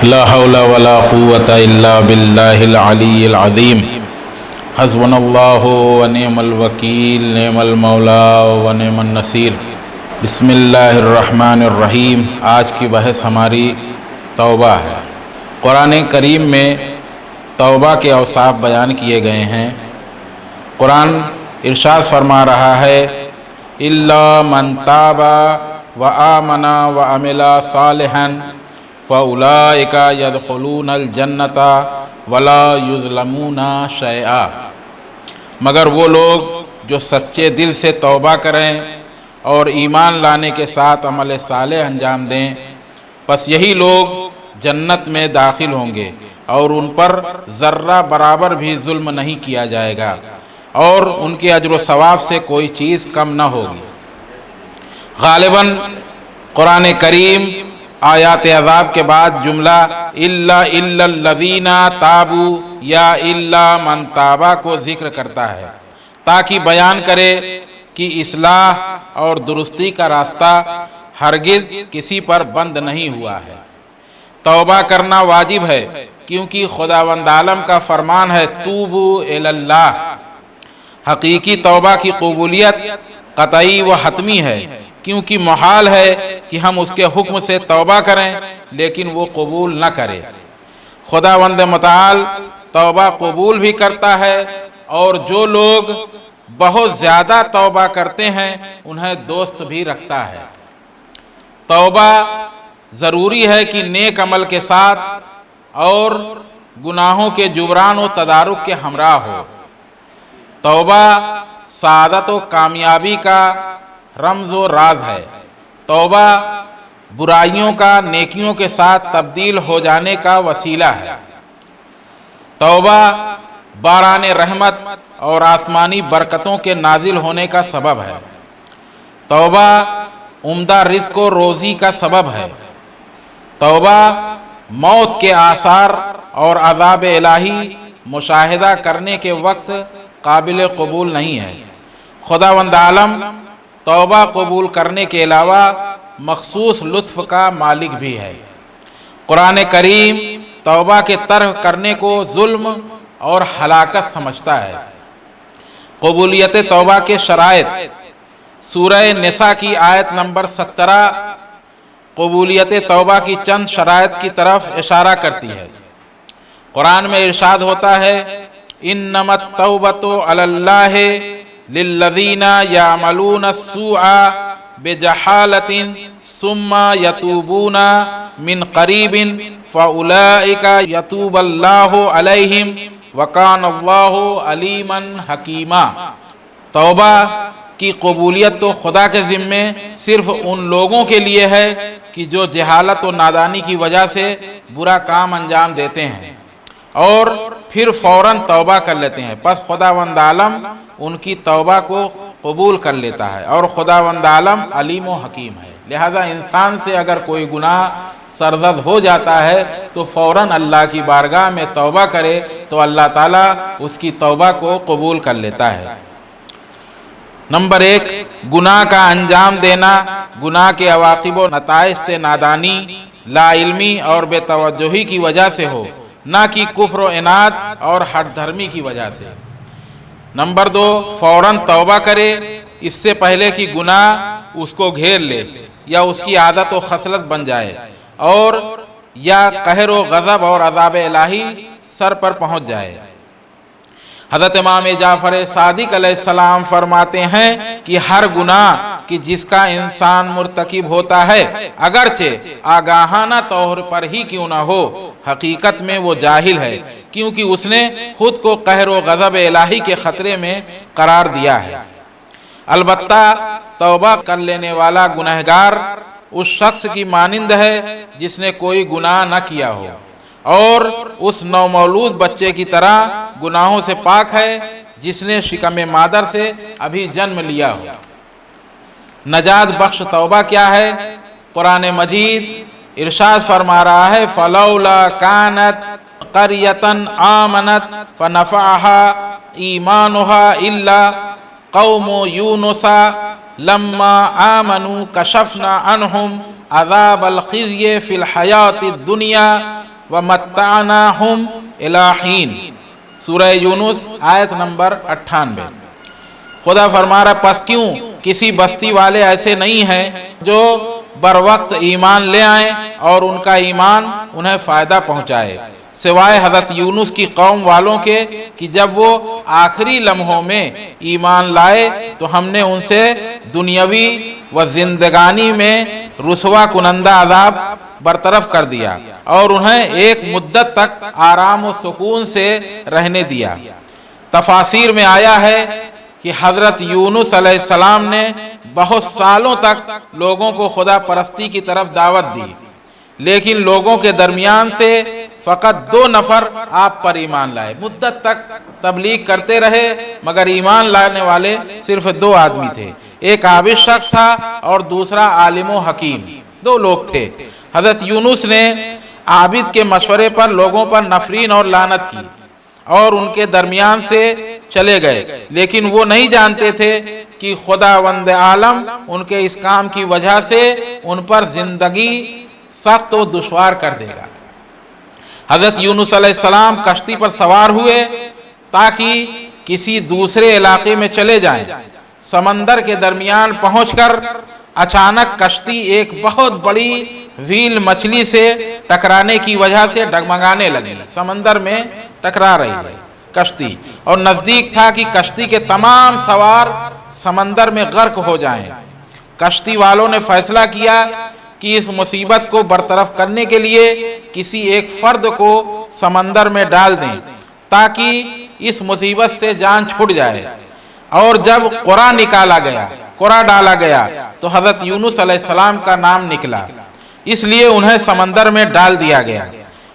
لا حول ولا قوة الا باللہ العلی العظیم حسبنا اللہ ونعم الوکیل نعم المولا ونعم النصیر۔ بسم اللہ الرحمن الرحیم۔ آج کی بحث ہماری توبہ ہے۔ قرآن کریم میں توبہ کے اوصاف بیان کیے گئے ہیں۔ قرآن ارشاد فرما رہا ہے الا من تاب وآمن وعمل صالحا فَأُولَئِكَ يَدْخُلُونَ الْجَنَّةَ وَلَا يُظْلَمُونَ شَيْئًا، مگر وہ لوگ جو سچے دل سے توبہ کریں اور ایمان لانے کے ساتھ عمل صالح انجام دیں، پس یہی لوگ جنت میں داخل ہوں گے اور ان پر ذرہ برابر بھی ظلم نہیں کیا جائے گا اور ان کے اجر و ثواب سے کوئی چیز کم نہ ہوگی۔ غالباً قرآن کریم آیات عذاب کے بعد جملہ الا الذین تابوا یا الا من تابا کو ذکر کرتا ہے تاکہ بیان کرے کہ اصلاح اور درستی کا راستہ ہرگز کسی پر بند نہیں ہوا ہے۔ توبہ کرنا واجب ہے کیونکہ خداوند عالم کا فرمان ہے توبوا الی اللہ۔ حقیقی توبہ کی قبولیت قطعی و حتمی ہے کیونکہ محال ہے کہ ہم اس کے حکم سے توبہ کریں لیکن وہ قبول نہ کرے۔ خداوند متعال توبہ قبول بھی کرتا ہے اور جو لوگ بہت زیادہ توبہ کرتے ہیں انہیں دوست بھی رکھتا ہے۔ توبہ ضروری ہے کہ نیک عمل کے ساتھ اور گناہوں کے جبران و تدارک کے ہمراہ ہو۔ توبہ سعادت و کامیابی کا رمز و راز ہے۔ توبہ برائیوں کا نیکیوں کے ساتھ تبدیل ہو جانے کا وسیلہ ہے۔ توبہ باران رحمت اور آسمانی برکتوں کے نازل ہونے کا سبب ہے۔ توبہ عمدہ رزق و روزی کا سبب ہے۔ توبہ موت کے آثار اور عذاب الہی مشاہدہ کرنے کے وقت قابل قبول نہیں ہے۔ خداوند عالم توبہ قبول کرنے کے علاوہ مخصوص لطف کا مالک بھی ہے۔ قرآن کریم توبہ کے ترک کرنے کو ظلم اور ہلاکت سمجھتا ہے۔ قبولیت توبہ کے شرائط سورہ نساء کی آیت نمبر 17 قبولیت توبہ کی چند شرائط کی طرف اشارہ کرتی ہے۔ قرآن میں ارشاد ہوتا ہے انما التوبۃ علی اللہ للذین یعملون السوء بجہالۃ ثم یتوبون من قریب فاولئک یتوب اللہ علیہم وکان اللہ علیما حکیما۔ توبہ کی قبولیت تو خدا کے ذمے صرف ان لوگوں کے لیے ہے کہ جو جہالت و نادانی کی وجہ سے برا کام انجام دیتے ہیں اور پھر فوراً توبہ کر لیتے ہیں، پس خداوند عالم ان کی توبہ کو قبول کر لیتا ہے اور خداوند عالم علیم و حکیم ہے۔ لہذا انسان سے اگر کوئی گناہ سرزد ہو جاتا ہے تو فوراً اللہ کی بارگاہ میں توبہ کرے تو اللہ تعالیٰ اس کی توبہ کو قبول کر لیتا ہے۔ نمبر 1، گناہ کا انجام دینا گناہ کے عواقب و نتائج سے نادانی، لا علمی اور بے توجہی کی وجہ سے ہو، نہ کہ کفر و عناد اور ہٹ دھرمی کی وجہ سے۔ نمبر 2، فوراً توبہ کرے اس سے پہلے کہ گناہ اس کو گھیر لے یا اس کی عادت و خصلت بن جائے اور یا قہر و غضب اور عذاب الہی سر پر پہنچ جائے۔ حضرت امام جعفر صادق علیہ السلام فرماتے ہیں کہ ہر گناہ کہ جس کا انسان مرتکب ہوتا ہے اگرچہ آگاہانہ طور پر ہی کیوں نہ ہو، حقیقت میں وہ جاہل ہے کیونکہ اس نے خود کو قہر و غضب الہی کے خطرے میں قرار دیا ہے۔ البتہ توبہ کر لینے والا گنہگار اس شخص کی مانند ہے جس نے کوئی گناہ نہ کیا ہو اور اس نومولود بچے کی طرح گناہوں سے پاک ہے جس نے شکم مادر سے ابھی جنم لیا ہو۔ نجات بخش توبہ کیا ہے؟ قرآن مجید ارشاد فرما رہا ہے فلولا کانت قریۃ آمنت فنفعها ایمانها الا قوم یونس لما آمنوا کشفنا عنہم عذاب الخزي فی الحیات الدنیا وَمَتَّعْنَاهُمْ إِلَىٰ حِينٍ، سورہ یونس آیت نمبر 98۔ خدا فرما رہا پس کیوں کسی بستی والے ایسے نہیں ہیں جو بر وقت ایمان لے آئیں اور ان کا ایمان انہیں فائدہ پہنچائے، سوائے حضرت یونس کی قوم والوں کے کہ جب وہ آخری لمحوں میں ایمان لائے تو ہم نے ان سے دنیاوی و زندگانی میں رسوا کنندہ عذاب برطرف کر دیا اور انہیں ایک مدت تک آرام و سکون سے رہنے دیا۔ تفاسیر میں آیا ہے کہ حضرت یونس علیہ السلام نے بہت سالوں تک لوگوں کو خدا پرستی کی طرف دعوت دی، لیکن لوگوں کے درمیان سے فقط 2 نفر آپ پر ایمان لائے۔ مدت تک تبلیغ کرتے رہے مگر ایمان لانے والے صرف 2 آدمی تھے، ایک عابد شخص تھا اور دوسرا عالم و حکیم، 2 لوگ تھے۔ حضرت یونس نے عابد کے مشورے پر لوگوں پر نفرین اور لعنت کی اور ان کے درمیان سے چلے گئے، لیکن وہ نہیں جانتے تھے کہ خداوند عالم ان کے اس کام کی وجہ سے ان پر زندگی سخت و دشوار کر دے گا۔ حضرت یونس علیہ السلام کشتی پر سوار ہوئے تاکہ کسی دوسرے علاقے میں چلے جائیں۔ سمندر کے درمیان پہنچ کر اچانک کشتی ایک بہت بڑی ویل مچھلی سے ٹکرانے کی وجہ سے ڈگمگانے لگی، سمندر میں ٹکرا رہی ہے کشتی، اور نزدیک تھا کہ کشتی کے تمام سوار سمندر میں غرق ہو جائیں۔ کشتی والوں نے فیصلہ کیا کہ اس مصیبت کو برطرف کرنے کے لیے کسی ایک فرد کو سمندر میں ڈال دیں تاکہ اس مصیبت سے جان چھوٹ جائے، اور جب قرعہ ڈالا گیا تو حضرت یونس علیہ السلام کا نام نکلا، اس لیے انہیں سمندر میں ڈال دیا گیا۔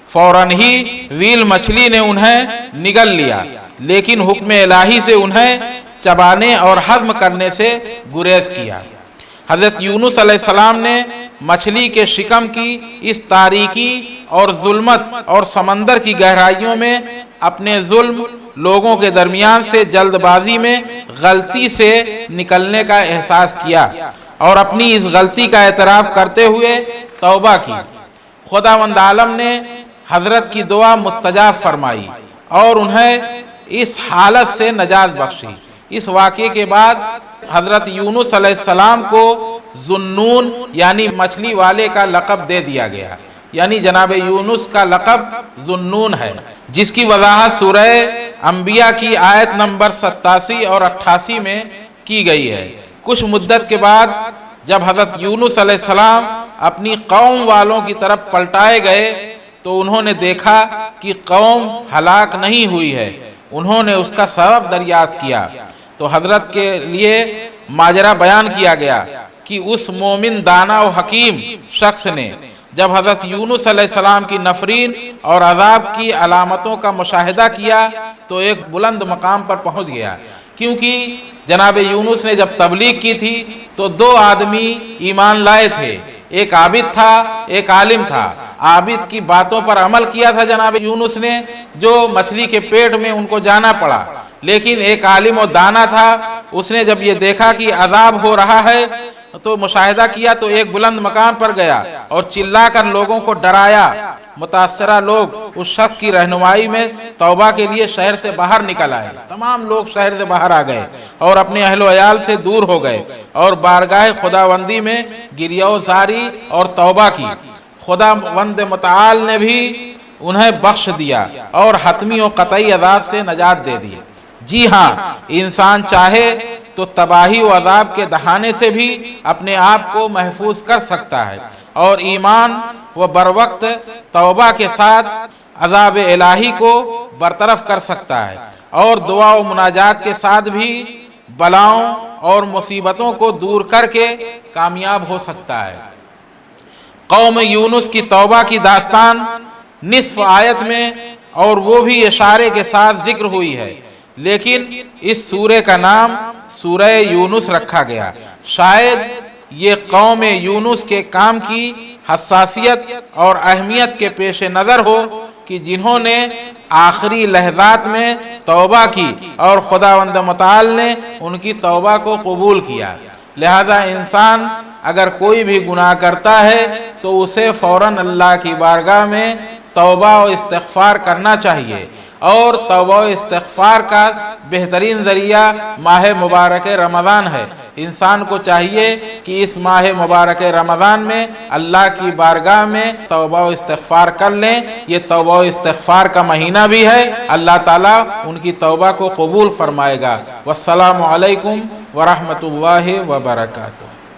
فوراً ہی ویل مچھلی نے انہیں نگل لیا، لیکن حکم الہی سے انہیں چبانے اور ہضم کرنے سے گریز کیا۔ حضرت یونس علیہ السلام نے مچھلی کے شکم کی اس تاریکی اور ظلمت اور سمندر کی گہرائیوں میں اپنے ظلم لوگوں کے درمیان سے جلد بازی میں غلطی سے نکلنے کا احساس کیا اور اپنی اس غلطی کا اعتراف کرتے ہوئے توبہ کی۔ خداوند عالم نے حضرت کی دعا مستجاب فرمائی اور انہیں اس حالت سے نجات بخشی۔ اس واقعے کے بعد حضرت یونس علیہ السلام کو ذُنُّون یعنی مچھلی والے کا لقب دے دیا گیا، یعنی جناب یونس کا لقب ذُنُّون ہے، جس کی وضاحت سورہ انبیاء کی آیت نمبر 87 اور 88 میں کی گئی ہے۔ کچھ مدت کے بعد جب حضرت یونس علیہ السلام اپنی قوم والوں کی طرف پلٹائے گئے تو انہوں نے دیکھا کہ قوم ہلاک نہیں ہوئی ہے، انہوں نے اس کا سبب دریافت کیا تو حضرت کے لیے ماجرا بیان کیا گیا کہ اس مومن دانا و حکیم شخص نے جب حضرت یونس علیہ السلام کی نفرین اور عذاب کی علامتوں کا مشاہدہ کیا تو ایک بلند مقام پر پہنچ گیا، کیونکہ جناب یونس نے جب تبلیغ کی تھی تو 2 آدمی ایمان لائے تھے، ایک عابد تھا ایک عالم تھا۔ عابد کی باتوں پر عمل کیا تھا جناب یونس نے، جو مچھلی کے پیٹ میں ان کو جانا پڑا، لیکن ایک عالم و دانا تھا، اس نے جب یہ دیکھا کہ عذاب ہو رہا ہے تو مشاہدہ کیا تو ایک بلند مقام پر گیا اور چلا کر لوگوں کو ڈرایا۔ متاثرہ لوگ اس شخص کی رہنمائی میں توبہ کے لیے شہر سے باہر نکل آئے، تمام لوگ شہر سے باہر آ گئے اور اپنے اہل و عیال سے دور ہو گئے اور بارگاہ خداوندی میں گریہ و زاری اور توبہ کی۔ خداوند متعال نے بھی انہیں بخش دیا اور حتمی و قطعی عذاب سے نجات دے دی۔ جی ہاں، انسان چاہے تو تباہی و عذاب کے دہانے سے بھی اپنے آپ کو محفوظ کر سکتا ہے اور ایمان و بروقت توبہ کے ساتھ عذاب الہی کو برطرف کر سکتا ہے، اور دعا و مناجات کے ساتھ بھی بلاؤں اور مصیبتوں کو دور کر کے کامیاب ہو سکتا ہے۔ قوم یونس کی توبہ کی داستان نصف آیت میں اور وہ بھی اشارے کے ساتھ ذکر ہوئی ہے، لیکن اس سورے کا نام سورہ یونس رکھا گیا۔ شاید یہ قوم یونس کے کام کی حساسیت اور اہمیت کے پیش نظر ہو کہ جنہوں نے آخری لحظات میں توبہ کی اور خداوند متعال نے ان کی توبہ کو قبول کیا۔ لہذا انسان اگر کوئی بھی گناہ کرتا ہے تو اسے فوراً اللہ کی بارگاہ میں توبہ و استغفار کرنا چاہیے، اور توبہ و استغفار کا بہترین ذریعہ ماہ مبارک رمضان ہے۔ انسان کو چاہیے کہ اس ماہ مبارک رمضان میں اللہ کی بارگاہ میں توبہ و استغفار کر لیں۔ یہ توبہ و استغفار کا مہینہ بھی ہے، اللہ تعالیٰ ان کی توبہ کو قبول فرمائے گا۔ والسلام علیکم ورحمۃ اللہ وبرکاتہ۔